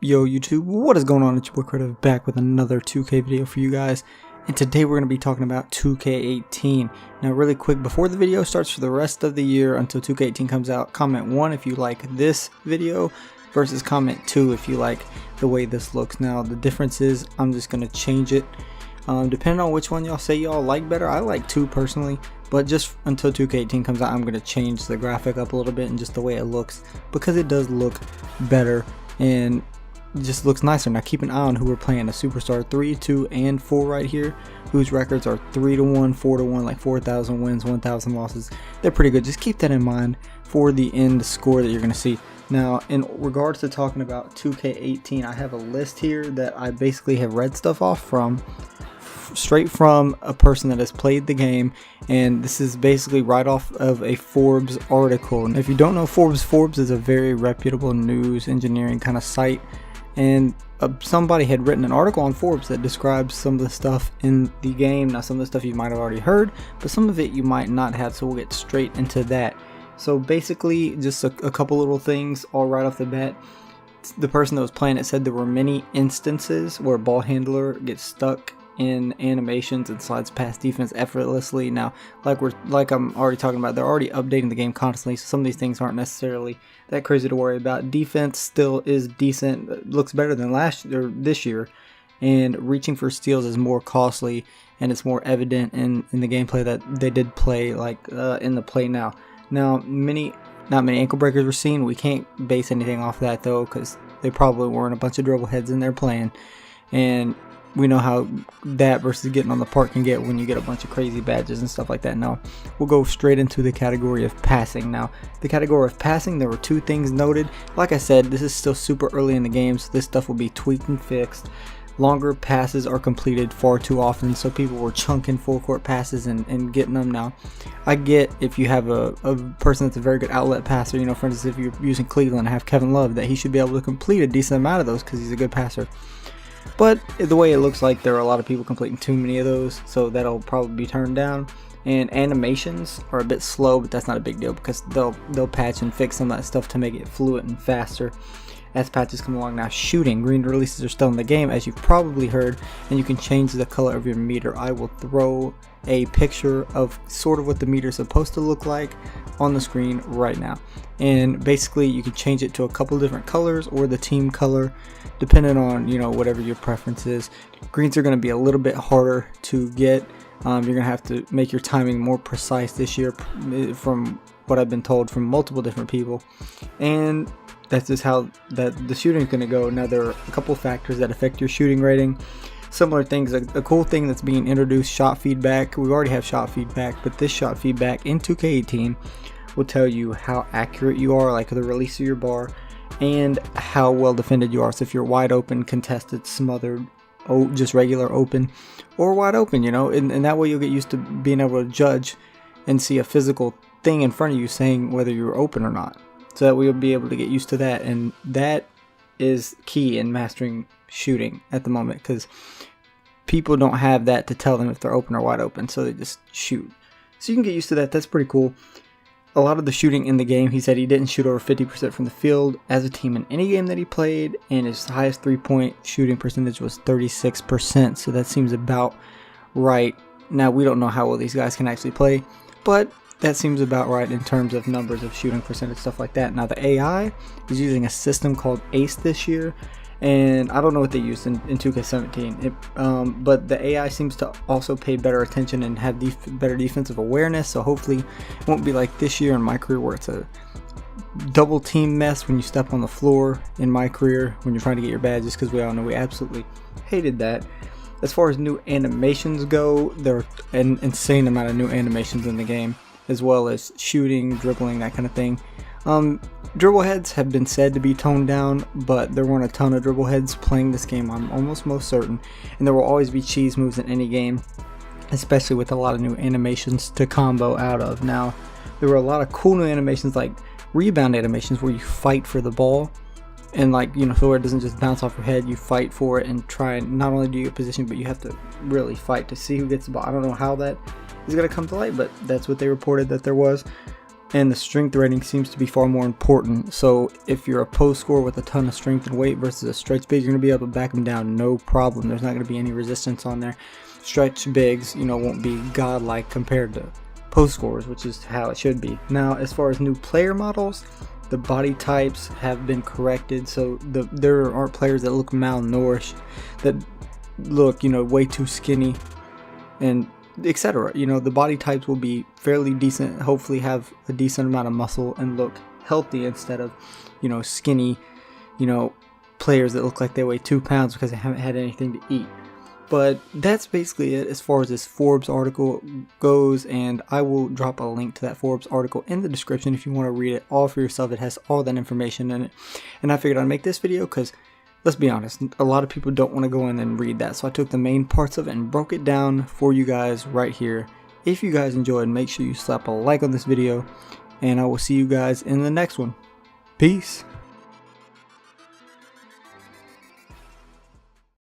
Yo YouTube, what is going on? It's your boy Creative back with another 2K video for you guys, and today we're going to be talking about 2K18. Now really quick, before the video starts for the rest of the year until 2K18 comes out, comment 1 if you like this video versus comment 2 if you like the way this looks. Now the difference is I'm just going to change it depending on which one y'all say y'all like better. I like 2 personally, but just until 2K18 comes out I'm going to change the graphic up a little bit and just the way it looks, because it does look better and it just looks nicer. Now keep an eye on who we're playing. A Superstar 3, 2, and 4 right here, whose records are 3-1, 4-1, like 4,000 wins, 1,000 losses. They're pretty good. Just keep that in mind for the end score that you're going to see. Now in regards to talking about 2K18, I have a list here that I basically have read stuff off from, straight from a person that has played the game, and this is basically right off of a Forbes article. And if you don't know Forbes is a very reputable news engineering kind of site, and somebody had written an article on Forbes that describes some of the stuff in the game. Now some of the stuff you might have already heard, but some of it you might not have, so we'll get straight into that. So basically just a couple little things all right off the bat. The person that was playing it said there were many instances where ball handler gets stuck in animations and slides past defense effortlessly. Now like I'm already talking about, they're already updating the game constantly, so some of these things aren't necessarily that crazy to worry about. Defense still is decent, looks better than this year, and reaching for steals is more costly, and it's more evident in the gameplay that they did play like in the play now. Not many ankle breakers were seen. We can't base anything off that though, because they probably weren't a bunch of dribble heads in there playing, and we know how that versus getting on the park can get when you get a bunch of crazy badges and stuff like that. Now we'll go straight into the category of passing. Now the category of passing, there were 2 things noted. Like I said, this is still super early in the game, so this stuff will be tweaked and fixed. Longer passes are completed far too often, so people were chunking full court passes and getting them. Now I get if you have a person that's a very good outlet passer, you know, for instance if you're using Cleveland and have Kevin Love, that he should be able to complete a decent amount of those because he's a good passer. But the way it looks like there are a lot of people completing too many of those, so that'll probably be turned down. And animations are a bit slow, but that's not a big deal because they'll patch and fix some of that stuff to make it fluid and faster as patches come along. Now shooting, green releases are still in the game, as you've probably heard, and you can change the color of your meter. I will throw a picture of sort of what the meter is supposed to look like on the screen right now, and basically you can change it to a couple different colors or the team color depending on, you know, whatever your preference is. Greens are going to be a little bit harder to get. You're going to have to make your timing more precise this year, from what I've been told from multiple different people, and that's just how the shooting is going to go. Now there are a couple factors that affect your shooting rating. Similar things, a cool thing that's being introduced, shot feedback. We already have shot feedback, but this shot feedback in 2K18 will tell you how accurate you are, like the release of your bar, and how well defended you are. So if you're wide open, contested, smothered, just regular open, or wide open, you know, and that way you'll get used to being able to judge and see a physical thing in front of you saying whether you're open or not. So that we'll be able to get used to that, and that is key in mastering shooting at the moment, because people don't have that to tell them if they're open or wide open, so they just shoot. So you can get used to that. That's pretty cool. A lot of the shooting in the game, he said he didn't shoot over 50% from the field as a team in any game that he played, and his highest 3-point shooting percentage was 36%, so that seems about right. Now we don't know how well these guys can actually play, but that seems about right in terms of numbers of shooting percentage, stuff like that. Now the AI is using a system called ACE this year, and I don't know what they used in 2K17, but the AI seems to also pay better attention and have better defensive awareness, so hopefully it won't be like this year in my career where it's a double team mess when you step on the floor in my career when you're trying to get your badges, because we all know we absolutely hated that. As far as new animations go, there are an insane amount of new animations in the game, as well as shooting, dribbling, that kind of thing. Dribble heads have been said to be toned down, but there weren't a ton of dribble heads playing this game, I'm almost most certain, and there will always be cheese moves in any game, especially with a lot of new animations to combo out of. Now there were a lot of cool new animations like rebound animations where you fight for the ball, and like, you know, so it doesn't just bounce off your head, you fight for it and try and not only do your position, but you have to really fight to see who gets the ball. I don't know how that is going to come to light, but that's what they reported that there was. and the strength rating seems to be far more important. So if you're a post scorer with a ton of strength and weight versus a stretch big, you're going to be able to back them down no problem. There's not going to be any resistance on there. Stretch bigs, you know, won't be godlike compared to post scorers, which is how it should be. Now, as far as new player models, the body types have been corrected, so there aren't players that look malnourished, that look, you know, way too skinny, and etc. You know, the body types will be fairly decent, hopefully have a decent amount of muscle and look healthy instead of, you know, skinny, you know, players that look like they weigh 2 pounds because they haven't had anything to eat. But that's basically it as far as this Forbes article goes, and I will drop a link to that Forbes article in the description if you want to read it all for yourself. It has all that information in it, and I figured I'd make this video because, let's be honest, a lot of people don't want to go in and read that, so I took the main parts of it and broke it down for you guys right here. If you guys enjoyed, make sure you slap a like on this video, and I will see you guys in the next one. Peace.